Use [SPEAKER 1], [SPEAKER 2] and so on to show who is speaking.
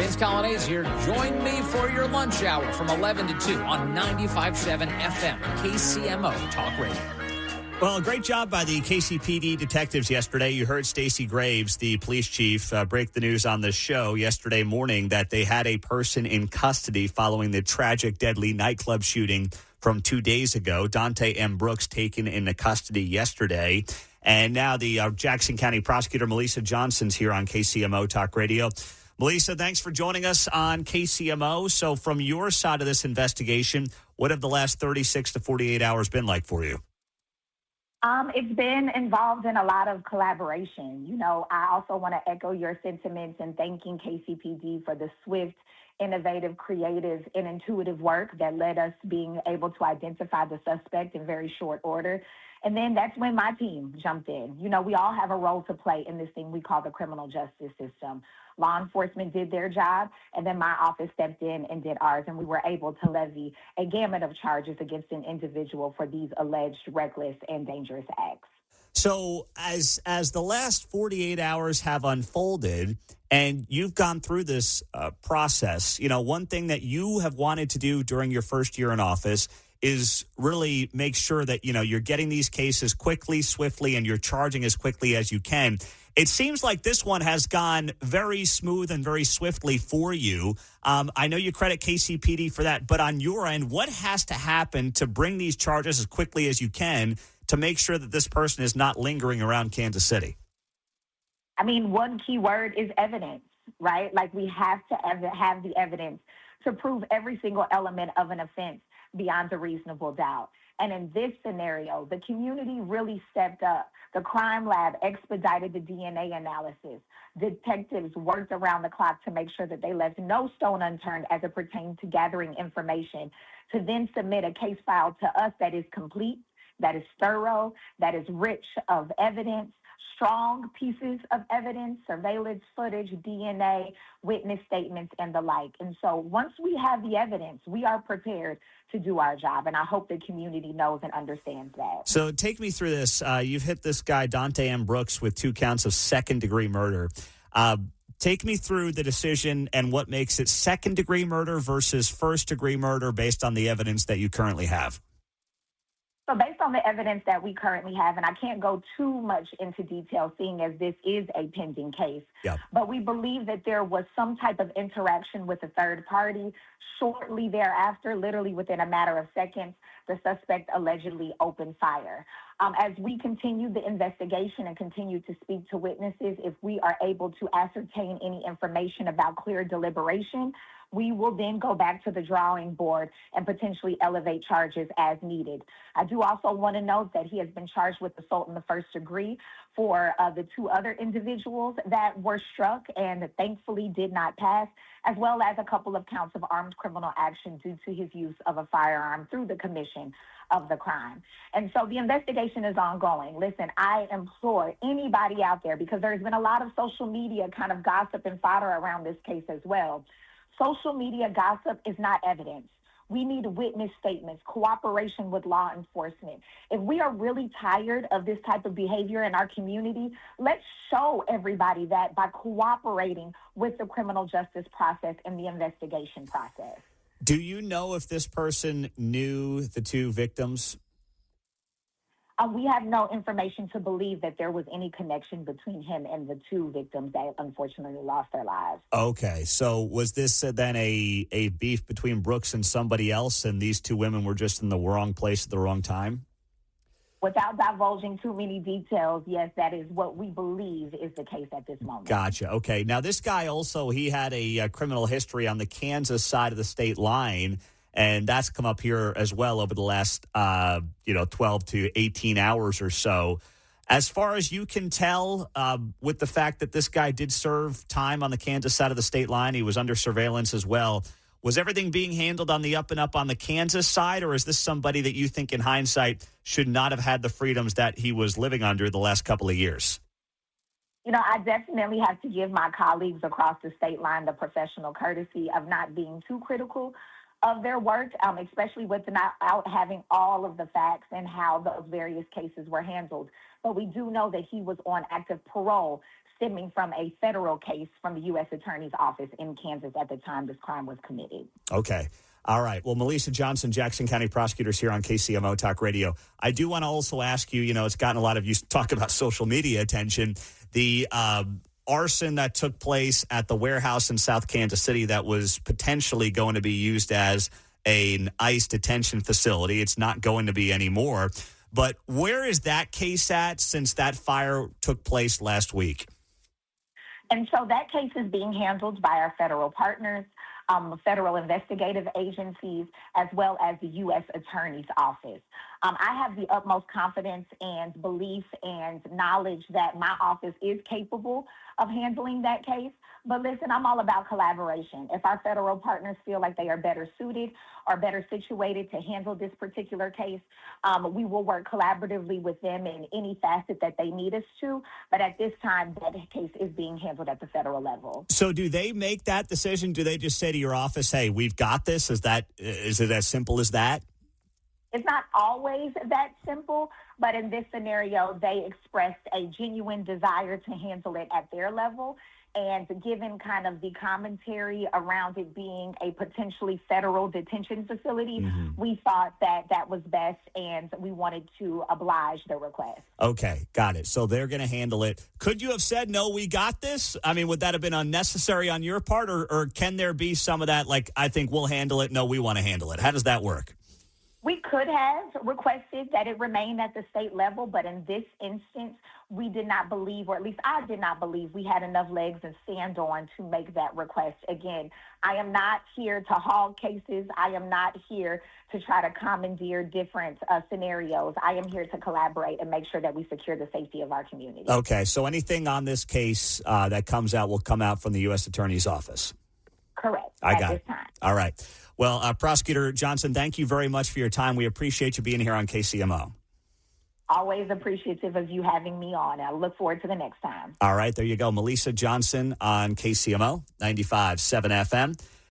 [SPEAKER 1] Vince Colonnese here. Join me for your lunch hour from 11 to 2 on 95.7 FM, KCMO Talk Radio.
[SPEAKER 2] Well, great job by the KCPD detectives yesterday. You heard Stacey Graves, the police chief, break the news on the show yesterday morning that they had a person in custody following the tragic, deadly nightclub shooting from 2 days ago. Dante M. Brooks taken into custody yesterday. And now the Jackson County Prosecutor, Melesa Johnson's here on KCMO Talk Radio. Melesa, thanks for joining us on KCMO. So from your side of this investigation, what have the last 36 to 48 hours been like for you?
[SPEAKER 3] It's been involved in a lot of collaboration. You know, I also want to echo your sentiments in thanking KCPD for the swift, innovative, creative, and intuitive work that led us being able to identify the suspect in very short order. And then that's when my team jumped in. You know, we all have a role to play in this thing we call the criminal justice system. Law enforcement did their job, and then my office stepped in and did ours, and we were able to levy a gamut of charges against an individual for these alleged reckless and dangerous acts.
[SPEAKER 2] So as the last 48 hours have unfolded and you've gone through this process, you know, one thing that you have wanted to do during your first year in office is really make sure that, you know, you're getting these cases quickly, swiftly, and you're charging as quickly as you can. It seems like this one has gone very smooth and very swiftly for you. I know you credit KCPD for that, but on your end, what has to happen to bring these charges as quickly as you can to make sure that this person is not lingering around Kansas City?
[SPEAKER 3] I mean, one key word is evidence, right? Like, we have to have the evidence to prove every single element of an offense beyond a reasonable doubt. And in this scenario, the community really stepped up. The crime lab expedited the DNA analysis. Detectives worked around the clock to make sure that they left no stone unturned as it pertained to gathering information, to then submit a case file to us that is complete, that is thorough, that is rich of evidence, strong pieces of evidence, surveillance footage, DNA, witness statements, and the like. And so once we have the evidence, we are prepared to do our job. And I hope the community knows and understands that.
[SPEAKER 2] So take me through this. You've hit this guy, Dante M. Brooks, with 2 counts of second-degree murder. Take me through the decision and what makes it second-degree murder versus first-degree murder based on the evidence that you currently have.
[SPEAKER 3] So based on the evidence that we currently have, and I can't go too much into detail seeing as this is a pending case, but we believe that there was some type of interaction with a third party. Shortly thereafter, literally within a matter of seconds, the suspect allegedly opened fire. As we continue the investigation and continue to speak to witnesses, if we are able to ascertain any information about clear deliberation, we will then go back to the drawing board and potentially elevate charges as needed. I do also want to note that he has been charged with assault in the first degree for the 2 other individuals that were struck and thankfully did not pass, as well as a couple of counts of armed criminal action due to his use of a firearm through the commission of the crime. And so the investigation is ongoing. Listen, I implore anybody out there, because there's been a lot of social media kind of gossip and fodder around this case as well. Social media gossip is not evidence. We need witness statements, cooperation with law enforcement. If we are really tired of this type of behavior in our community, let's show everybody that by cooperating with the criminal justice process and the investigation process.
[SPEAKER 2] Do you know if this person knew the 2 victims?
[SPEAKER 3] We have no information to believe that there was any connection between him and the 2 victims that unfortunately lost their lives.
[SPEAKER 2] Okay, so was this then a beef between Brooks and somebody else, and these 2 women were just in the wrong place at the wrong time?
[SPEAKER 3] Without divulging too many details, yes, that is what we believe is the case at this moment.
[SPEAKER 2] Gotcha. Okay, now this guy also, he had a criminal history on the Kansas side of the state line, and that's come up here as well over the last, 12 to 18 hours or so. As far as you can tell, with the fact that this guy did serve time on the Kansas side of the state line, he was under surveillance as well. Was everything being handled on the up and up on the Kansas side, or is this somebody that you think in hindsight should not have had the freedoms that he was living under the last couple of years?
[SPEAKER 3] You know, I definitely have to give my colleagues across the state line the professional courtesy of not being too critical of their work, especially with not out having all of the facts and how those various cases were handled but we do know that he was on active parole stemming from a federal case from the U.S. Attorney's Office in Kansas at the time this crime was committed.
[SPEAKER 2] Okay. All right. Well, Melesa Johnson, Jackson County prosecutors here on KCMO Talk Radio. I do want to also ask you, it's gotten a lot of you talk about social media attention. The arson that took place at the warehouse in South Kansas City that was potentially going to be used as an ICE detention facility. It's not going to be anymore. But where is that case at since that fire took place last week?
[SPEAKER 3] And so that case is being handled by our federal partners, federal investigative agencies, as well as the U.S. Attorney's Office. I have the utmost confidence and belief and knowledge that my office is capable of handling that case. But listen, I'm all about collaboration. If our federal partners feel like they are better suited or better situated to handle this particular case, we will work collaboratively with them in any facet that they need us to. But at this time, that case is being handled at the federal level.
[SPEAKER 2] So do they make that decision? Do they just say to your office, hey, we've got this? Is it as simple as that?
[SPEAKER 3] It's not always that simple, but in this scenario, they expressed a genuine desire to handle it at their level. And given kind of the commentary around it being a potentially federal detention facility, we thought that that was best, and we wanted to oblige the request.
[SPEAKER 2] Okay, got it. So they're going to handle it. Could you have said, no, we got this? I mean, would that have been unnecessary on your part, or can there be some of that, like, I think we'll handle it, no, we want to handle it? How does that work?
[SPEAKER 3] We could have requested that it remain at the state level, but in this instance, we did not believe, or at least I did not believe, we had enough legs and stand on to make that request. Again, I am not here to hog cases. I am not here to try to commandeer different scenarios. I am here to collaborate and make sure that we secure the safety of our community.
[SPEAKER 2] Okay, so anything on this case that comes out will come out from the U.S. Attorney's Office?
[SPEAKER 3] Correct.
[SPEAKER 2] I got
[SPEAKER 3] this
[SPEAKER 2] it.
[SPEAKER 3] time.
[SPEAKER 2] All right. Well, Prosecutor Johnson, thank you very much for your time. We appreciate you being here on KCMO.
[SPEAKER 3] Always appreciative of you having me on. I look forward to the next time.
[SPEAKER 2] All right. There you go. Melesa Johnson on KCMO 95.7 FM.